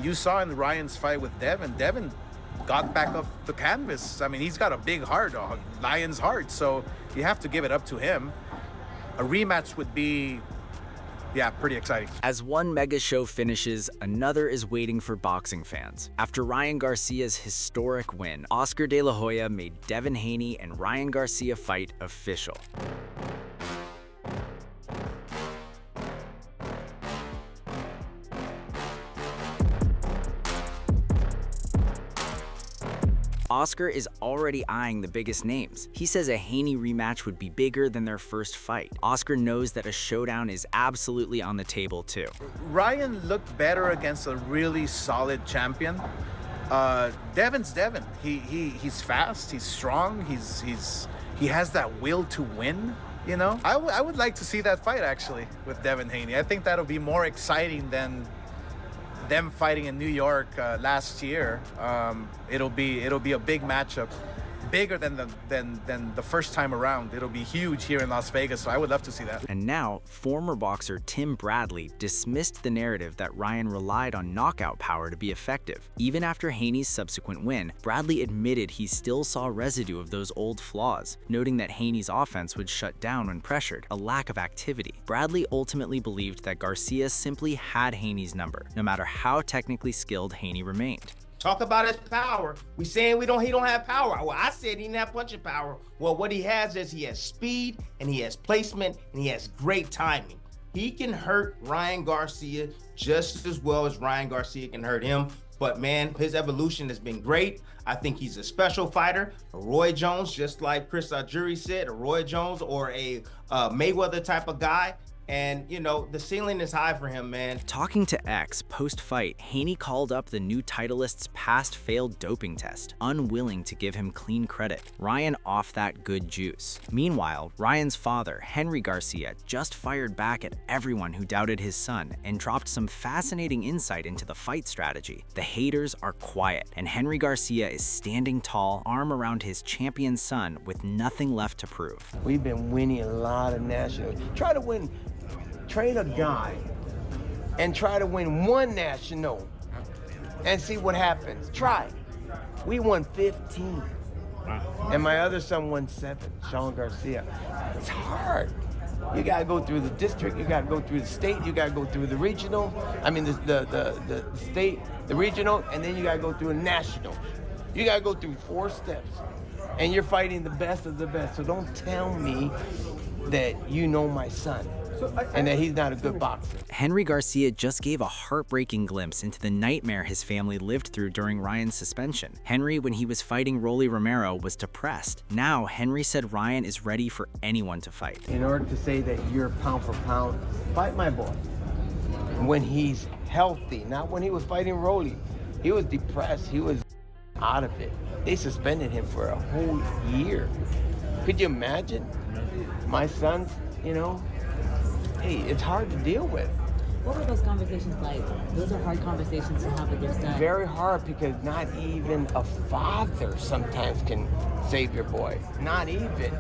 You saw in Ryan's fight with Devin got back off the canvas. I mean, he's got a big heart, a lion's heart, so you have to give it up to him. A rematch would be, yeah, pretty exciting. As one mega show finishes, another is waiting for boxing fans. After Ryan Garcia's historic win, Oscar De La Hoya made Devin Haney and Ryan Garcia fight official. Oscar is already eyeing the biggest names. He says a Haney rematch would be bigger than their first fight. Oscar knows that a showdown is absolutely on the table too. Ryan looked better against a really solid champion. Devin's Devin. He's fast, he's strong, he has that will to win, you know? I would like to see that fight actually with Devin Haney. I think that'll be more exciting than them fighting in New York last year. It'll be a big matchup, bigger than the first time around. It'll be huge here in Las Vegas, so I would love to see that. And now, former boxer Tim Bradley dismissed the narrative that Ryan relied on knockout power to be effective. Even after Haney's subsequent win, Bradley admitted he still saw residue of those old flaws, noting that Haney's offense would shut down when pressured, a lack of activity. Bradley ultimately believed that Garcia simply had Haney's number, no matter how technically skilled Haney remained. Talk about his power. We saying he don't have power. Well, I said he didn't have punching power. Well, what he has is he has speed and he has placement and he has great timing. He can hurt Ryan Garcia just as well as Ryan Garcia can hurt him. But man, his evolution has been great. I think he's a special fighter. A Roy Jones, just like Chris Jury said, a Roy Jones or a Mayweather type of guy. And, you know, the ceiling is high for him, man. Talking to X post-fight, Haney called up the new titleist's past failed doping test, unwilling to give him clean credit. Ryan off that good juice. Meanwhile, Ryan's father, Henry Garcia, just fired back at everyone who doubted his son and dropped some fascinating insight into the fight strategy. The haters are quiet, and Henry Garcia is standing tall, arm around his champion son with nothing left to prove. We've been winning a lot of nationals. Trade a guy and try to win one national and see what happens. Try. We won 15. And my other son won 7, Sean Garcia. It's hard. You gotta go through the district, you gotta go through the state, you gotta go through the regional, the state, the regional, and then you gotta go through a national. You gotta go through 4 steps. And you're fighting the best of the best. So don't tell me that you know my son and that he's not a good boxer. Henry Garcia just gave a heartbreaking glimpse into the nightmare his family lived through during Ryan's suspension. Henry, when he was fighting Rolando Romero, was depressed. Now, Henry said Ryan is ready for anyone to fight. In order to say that you're pound for pound, fight my boy. When he's healthy, not when he was fighting Rolly. He was depressed, he was out of it. They suspended him for a whole year. Could you imagine? My son's, you know, hey, it's hard to deal with. What were those conversations like? Those are hard conversations to have with your son. Very hard, because not even a father sometimes can save your boy. Not even.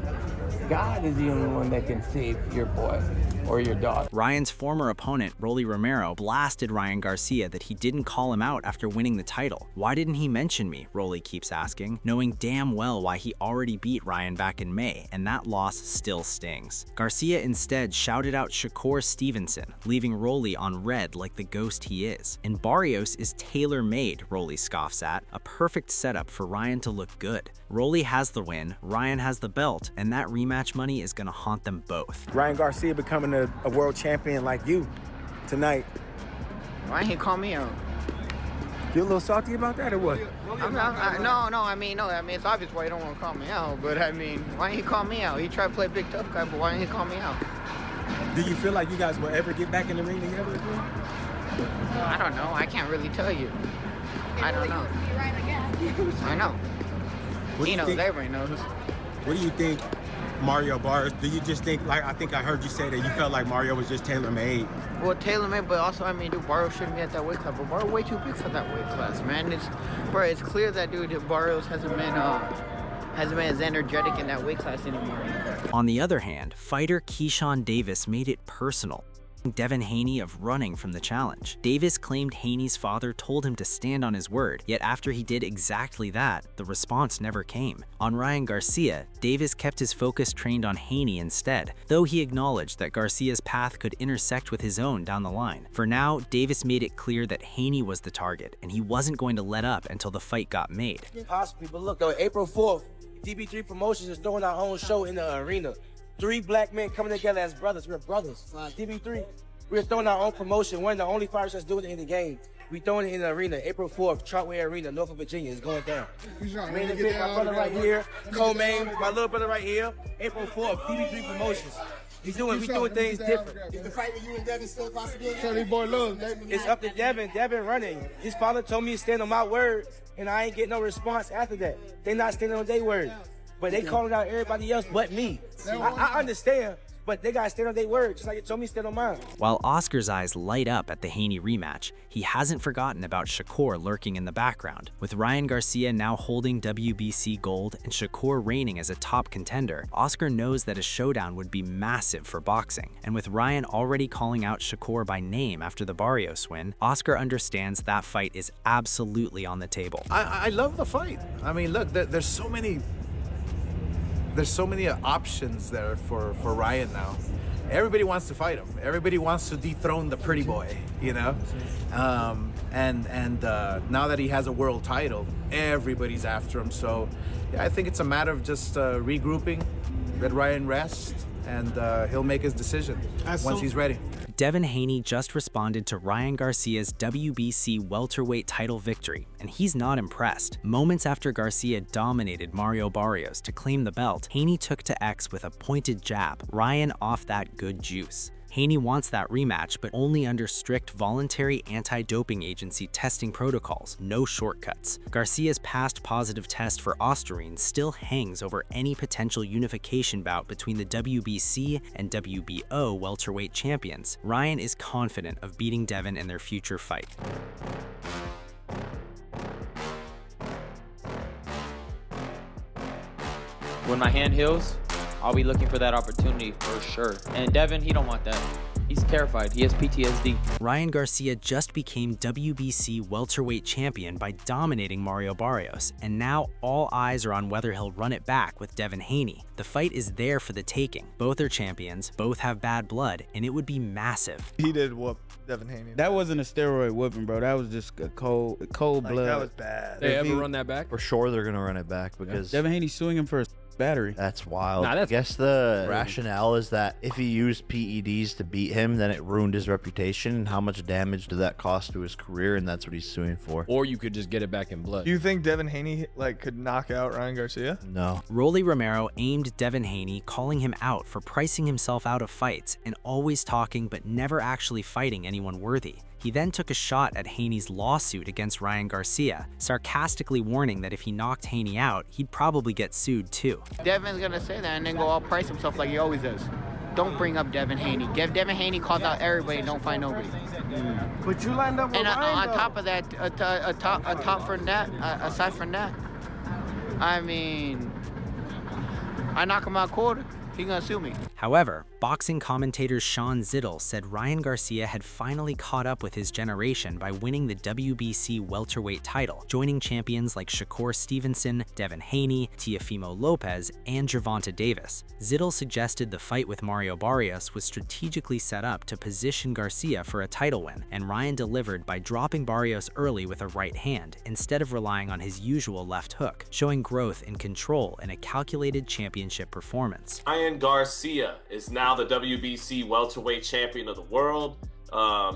God is the only one that can save your boy or your daughter. Ryan's former opponent, Rolando Romero, blasted Ryan Garcia that he didn't call him out after winning the title. Why didn't he mention me? Rolly keeps asking, knowing damn well why he already beat Ryan back in May, and that loss still stings. Garcia instead shouted out Shakur Stevenson, leaving Rolly on red like the ghost he is. And Barrios is tailor-made, Rolly scoffs at, a perfect setup for Ryan to look good. Rolly has the win, Ryan has the belt, and that rematch money is gonna haunt them both. Ryan Garcia becoming a world champion like you tonight. Why didn't he call me out? You a little salty about that or what? I mean, it's obvious why he don't want to call me out, but I mean, why didn't he call me out? He tried to play big tough guy, but why didn't he call me out? Do you feel like you guys will ever get back in the ring together again? I don't know. I can't really tell you. I don't know. I know. He knows, everybody knows. What do you think, Mario Barrios? Do you just think, like, I think I heard you say that you felt like Mario was just tailor-made? Well, tailor-made, but also, I mean, dude, Barrios shouldn't be at that weight class. But Barrios way too big for that weight class, man. It's clear that, dude, Barrios hasn't been as energetic in that weight class anymore. On the other hand, fighter Keyshawn Davis made it personal. Devin Haney of running from the challenge. Davis claimed Haney's father told him to stand on his word, yet after he did exactly that, the response never came. On Ryan Garcia, Davis kept his focus trained on Haney instead, though he acknowledged that Garcia's path could intersect with his own down the line. For now, Davis made it clear that Haney was the target, and he wasn't going to let up until the fight got made. Possibly, but look, though, April 4th, DB3 Promotions is throwing our own show in the arena. 3 black men coming together as brothers. We're brothers. DB3, we're throwing our own promotion. One of the only fighters that's doing it in the game. We throwing it in the arena, April 4th, Chartway Arena, Norfolk, Virginia. It's going down. Main event, my brother right here, co-main, my little brother right here, April 4th, DB3 Promotions. We doing things different. Is the fight with you and Devin still a possibility? Show these boys love. It's up to Devin. Devin running. His father told me to stand on my word, and I ain't get no response after that. They not standing on their word. But they calling out everybody else but me. I understand, but they gotta stand on their word, just like they told me to stand on mine. While Oscar's eyes light up at the Haney rematch, he hasn't forgotten about Shakur lurking in the background. With Ryan Garcia now holding WBC gold and Shakur reigning as a top contender, Oscar knows that a showdown would be massive for boxing. And with Ryan already calling out Shakur by name after the Barrios win, Oscar understands that fight is absolutely on the table. I love the fight. I mean, look, there's so many options there for Ryan now. Everybody wants to fight him. Everybody wants to dethrone the pretty boy, you know? And now that he has a world title, everybody's after him. So yeah, I think it's a matter of just regrouping, let Ryan rest, and he'll make his decision once he's ready. Devin Haney just responded to Ryan Garcia's WBC welterweight title victory, and he's not impressed. Moments after Garcia dominated Mario Barrios to claim the belt, Haney took to X with a pointed jab, Ryan off that good juice. Haney wants that rematch, but only under strict voluntary anti-doping agency testing protocols, no shortcuts. Garcia's past positive test for ostarine still hangs over any potential unification bout between the WBC and WBO welterweight champions. Ryan is confident of beating Devin in their future fight. When my hand heals, I'll be looking for that opportunity for sure. And Devin, he don't want that. He's terrified. He has PTSD. Ryan Garcia just became WBC welterweight champion by dominating Mario Barrios, and now all eyes are on whether he'll run it back with Devin Haney. The fight is there for the taking. Both are champions, both have bad blood, and it would be massive. He did whoop Devin Haney. That wasn't a steroid whooping, bro. That was just a cold blood. That was bad. They ever run that back? For sure they're gonna run it back because Devin Haney's suing him for battery. That's wild. Nah, I guess the rationale is that if he used PEDs to beat him, then it ruined his reputation. And how much damage did that cost to his career? And that's what he's suing for. Or you could just get it back in blood. Do you think Devin Haney could knock out Ryan Garcia? No. Rolando Romero aimed Devin Haney, calling him out for pricing himself out of fights and always talking but never actually fighting anyone worthy. He then took a shot at Haney's lawsuit against Ryan Garcia, sarcastically warning that if he knocked Haney out, he'd probably get sued too. Devin's gonna say that and then go all price himself like he always does. Don't bring up Devin Haney. Devin Haney calls out everybody, don't find nobody. But you lined up with And Ryan, on top of that, aside from that, I mean, I knock him out quarter, he gonna sue me. However, boxing commentator Sean Ziddle said Ryan Garcia had finally caught up with his generation by winning the WBC welterweight title, joining champions like Shakur Stevenson, Devin Haney, Teofimo Lopez, and Gervonta Davis. Ziddle suggested the fight with Mario Barrios was strategically set up to position Garcia for a title win, and Ryan delivered by dropping Barrios early with a right hand, instead of relying on his usual left hook, showing growth and control in a calculated championship performance. Ryan Garcia is now the WBC welterweight champion of the world.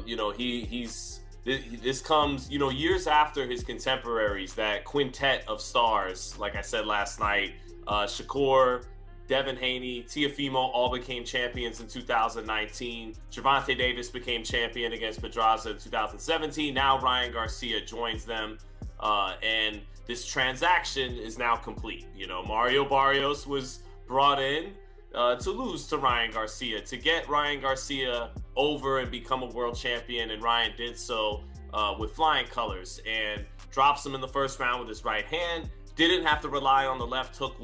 You know, this comes, you know, years after his contemporaries, that quintet of stars, like I said last night, Shakur, Devin Haney, Teofimo all became champions in 2019. Gervonta Davis became champion against Pedraza in 2017. Now Ryan Garcia joins them, and this transaction is now complete. You know, Mario Barrios was brought in to lose to Ryan Garcia, to get Ryan Garcia over and become a world champion, and Ryan did so with flying colors and drops him in the first round with his right hand, didn't have to rely on the left hook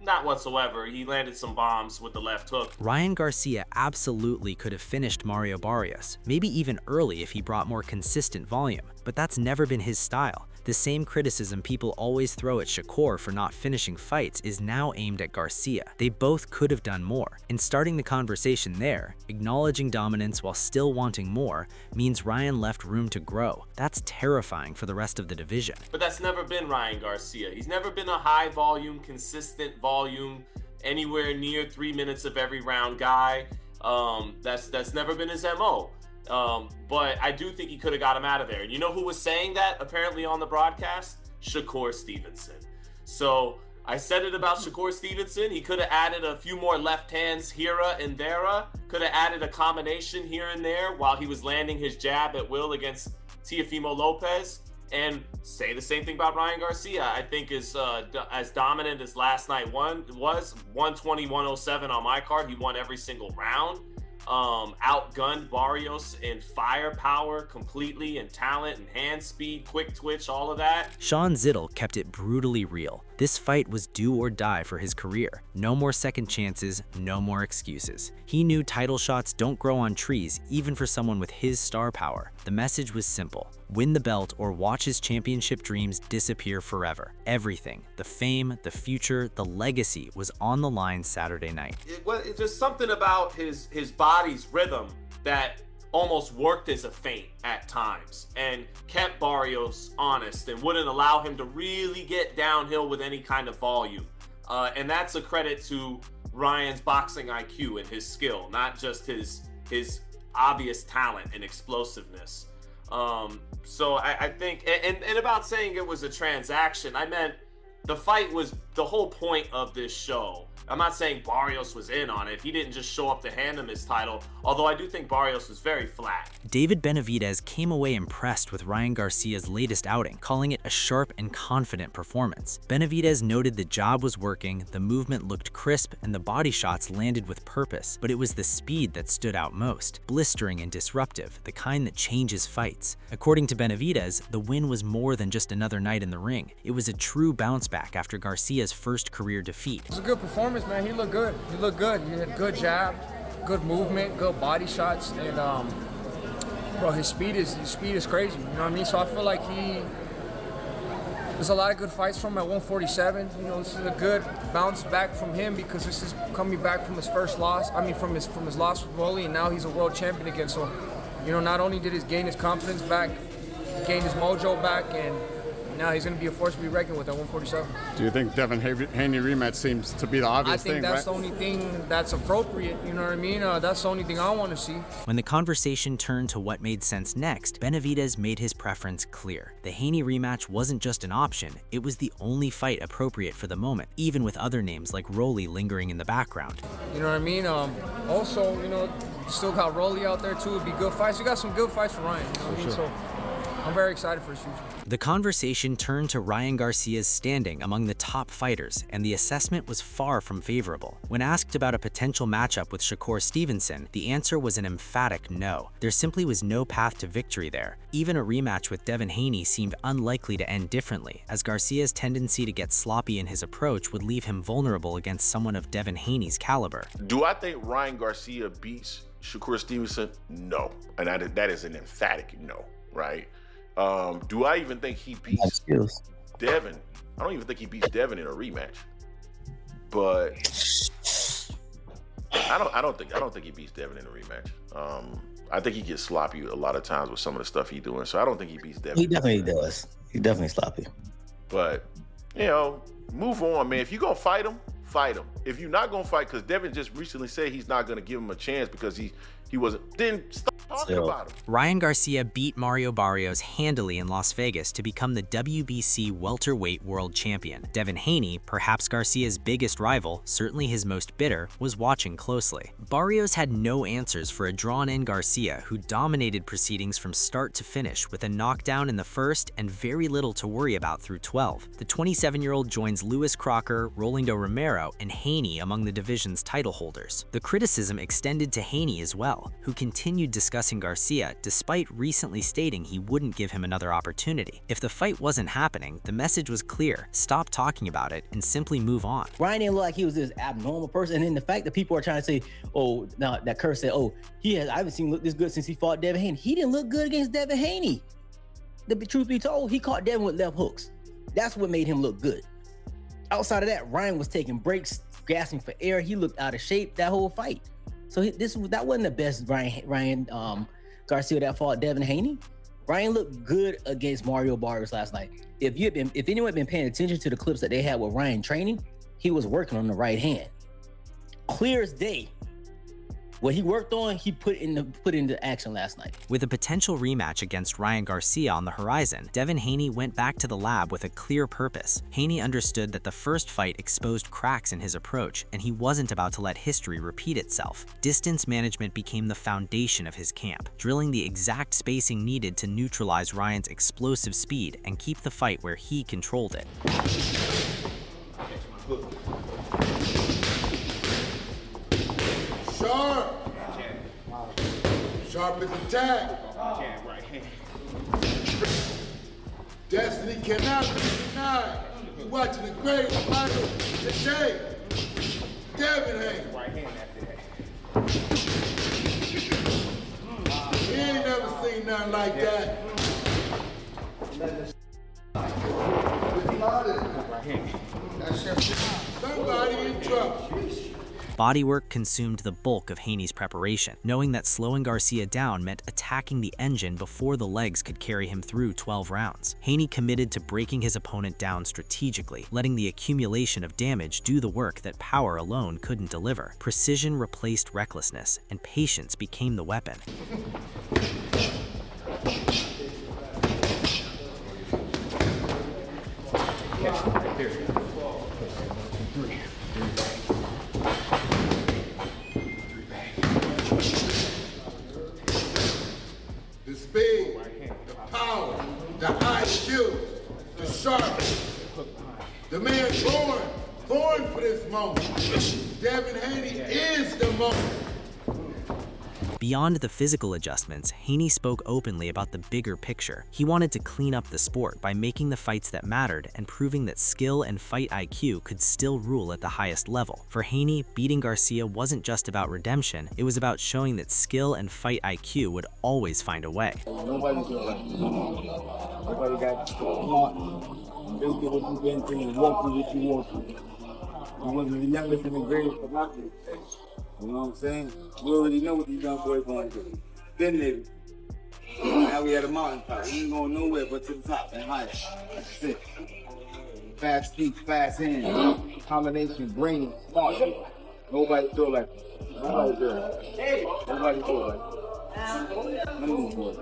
not whatsoever. He landed some bombs with the left hook. Ryan Garcia absolutely could have finished Mario Barrios, maybe even early if he brought more consistent volume, but that's never been his style. The same criticism people always throw at Shakur for not finishing fights is now aimed at Garcia. They both could have done more, and starting the conversation there, acknowledging dominance while still wanting more, means Ryan left room to grow. That's terrifying for the rest of the division. But that's never been Ryan Garcia. He's never been a high volume, consistent volume, anywhere near 3 minutes of every round guy. That's never been his MO. But I do think he could have got him out of there. And you know who was saying that apparently on the broadcast? Shakur Stevenson. So I said it about Shakur Stevenson. He could have added a few more left hands here and there. Could have added a combination here and there while he was landing his jab at will against Teofimo Lopez. And say the same thing about Ryan Garcia. I think is as dominant as last night was 120-107 on my card. He won every single round. Outgunned Barrios in firepower completely, and talent and hand speed, quick twitch, all of that. Sean Zittel kept it brutally real. This fight was do or die for his career. No more second chances, no more excuses. He knew title shots don't grow on trees, even for someone with his star power. The message was simple: win the belt or watch his championship dreams disappear forever. Everything, the fame, the future, the legacy was on the line Saturday night. It's just something about his body's rhythm that almost worked as a feint at times and kept Barrios honest and wouldn't allow him to really get downhill with any kind of volume. And that's a credit to Ryan's boxing IQ and his skill, not just his obvious talent and explosiveness. So I think, and about saying it was a transaction, I meant the fight was the whole point of this show. I'm not saying Barrios was in on it. He didn't just show up to hand him his title, although I do think Barrios was very flat. David Benavidez came away impressed with Ryan Garcia's latest outing, calling it a sharp and confident performance. Benavidez noted the job was working, the movement looked crisp, and the body shots landed with purpose, but it was the speed that stood out most, blistering and disruptive, the kind that changes fights. According to Benavidez, the win was more than just another night in the ring. It was a true bounce back after Garcia's first career defeat. It was a good performance, man. He looked good. He looked good. He had good jab, good movement, good body shots, and bro, his speed is crazy. You know what I mean? So I feel like there's a lot of good fights from him at 147. You know, this is a good bounce back from him because this is coming back from his first loss. I mean, from his loss with Rolly, and now he's a world champion again. So, you know, not only did he gain his confidence back, he gained his mojo back, and now he's going to be a force to be reckoned with at 147. Do you think Devin Haney rematch seems to be the obvious thing? I think that's the only thing that's appropriate, you know what I mean? That's the only thing I want to see. When the conversation turned to what made sense next, Benavidez made his preference clear. The Haney rematch wasn't just an option, it was the only fight appropriate for the moment, even with other names like Rolly lingering in the background. You know what I mean? Also, you know, still got Rolly out there too. It'd be good fights. We got some good fights for Ryan, you know what I mean? So I'm very excited for his future. The conversation turned to Ryan Garcia's standing among the top fighters, and the assessment was far from favorable. When asked about a potential matchup with Shakur Stevenson, the answer was an emphatic no. There simply was no path to victory there. Even a rematch with Devin Haney seemed unlikely to end differently, as Garcia's tendency to get sloppy in his approach would leave him vulnerable against someone of Devin Haney's caliber. Do I think Ryan Garcia beats Shakur Stevenson? No. And that is an emphatic no, right? Do I even think he beats Devin? I don't even think he beats Devin in a rematch. But I don't think he beats Devin in a rematch. I think he gets sloppy a lot of times with some of the stuff he's doing. So I don't think he beats Devin. He definitely does. He's definitely sloppy. But you know, move on, man. If you're gonna fight him, fight him. If you're not gonna fight, because Devin just recently said he's not gonna give him a chance because he wasn't, then stop talking about him. Ryan Garcia beat Mario Barrios handily in Las Vegas to become the WBC Welterweight World Champion. Devin Haney, perhaps Garcia's biggest rival, certainly his most bitter, was watching closely. Barrios had no answers for a drawn-in Garcia who dominated proceedings from start to finish with a knockdown in the first and very little to worry about through 12. The 27-year-old joins Lewis Crocker, Rolando Romero, and Haney among the division's title holders. The criticism extended to Haney as well. Royal, who continued discussing Garcia despite recently stating he wouldn't give him another opportunity. If the fight wasn't happening, the message was clear: stop talking about it and simply move on. Ryan didn't look like he was this abnormal person. And then the fact that people are trying to say, oh, now that Kurt said, oh, I haven't seen him look this good since he fought Devin Haney. He didn't look good against Devin Haney. The truth be told, he caught Devin with left hooks. That's what made him look good. Outside of that, Ryan was taking breaks, gasping for air. He looked out of shape that whole fight. So that wasn't the best Ryan Garcia that fought Devin Haney. Ryan looked good against Mario Barrios last night. If anyone had been paying attention to the clips that they had with Ryan training, he was working on the right hand. Clear as day. What he worked on, he put into action last night. With a potential rematch against Ryan Garcia on the horizon, Devin Haney went back to the lab with a clear purpose. Haney understood that the first fight exposed cracks in his approach, and he wasn't about to let history repeat itself. Distance management became the foundation of his camp, drilling the exact spacing needed to neutralize Ryan's explosive speed and keep the fight where he controlled it. Sharp as the tag. Destiny cannot be denied. You're watching the great final today. Devin Haney. You ain't never seen nothing like that. Somebody in trouble. Bodywork consumed the bulk of Haney's preparation, knowing that slowing Garcia down meant attacking the engine before the legs could carry him through 12 rounds. Haney committed to breaking his opponent down strategically, letting the accumulation of damage do the work that power alone couldn't deliver. Precision replaced recklessness, and patience became the weapon. The speed, the power, the high skills, the sharpness. The man born for this moment. Devin Haney is the moment. Beyond the physical adjustments, Haney spoke openly about the bigger picture. He wanted to clean up the sport by making the fights that mattered and proving that skill and fight IQ could still rule at the highest level. For Haney, beating Garcia wasn't just about redemption, it was about showing that skill and fight IQ would always find a way. Nobody's doing Nobody got smart. They get what you've been through and walk through what you walk through. I wasn't the youngest and the greatest, but not the You know what I'm saying? We already know what these young boys going to do. Been there. Now we at a mountaintop. We ain't going nowhere but to the top and higher. That's it. Fast feet, fast hands. Combination, brain, smart. Nobody do it like that. Nobody do it like that. Nobody do it like that. None of these boys.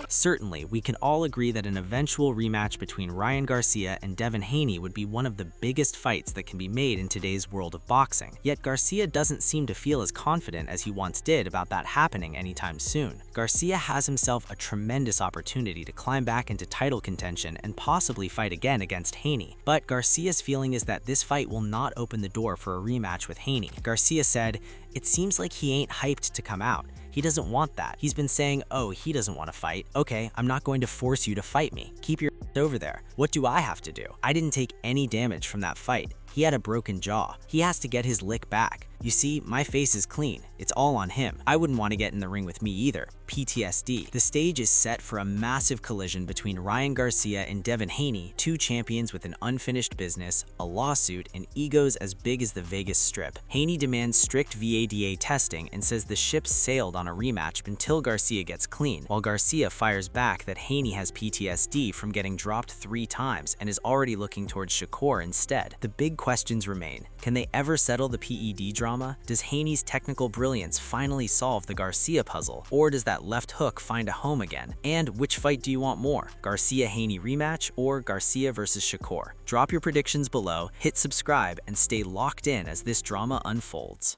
Certainly, we can all agree that an eventual rematch between Ryan Garcia and Devin Haney would be one of the biggest fights that can be made in today's world of boxing. Yet Garcia doesn't seem to feel as confident as he once did about that happening anytime soon. Garcia has himself a tremendous opportunity to climb back into title contention and possibly fight again against Haney. But Garcia's feeling is that this fight will not open the door for a rematch with Haney. Garcia said, "It seems like he ain't hyped to come out. He doesn't want that. He's been saying, oh, he doesn't want to fight. Okay, I'm not going to force you to fight me. Keep your over there. What do I have to do? I didn't take any damage from that fight. He had a broken jaw. He has to get his lick back. You see, my face is clean. It's all on him. I wouldn't want to get in the ring with me either. PTSD. The stage is set for a massive collision between Ryan Garcia and Devin Haney, two champions with an unfinished business, a lawsuit, and egos as big as the Vegas Strip. Haney demands strict VADA testing and says the ship sailed on a rematch until Garcia gets clean, while Garcia fires back that Haney has PTSD from getting dropped 3 times and is already looking towards Shakur instead. The big questions remain. Can they ever settle the PED drama? Does Haney's technical brilliance finally solve the Garcia puzzle? Or does that left hook find a home again? And which fight do you want more? Garcia-Haney rematch or Garcia versus Shakur? Drop your predictions below, hit subscribe, and stay locked in as this drama unfolds.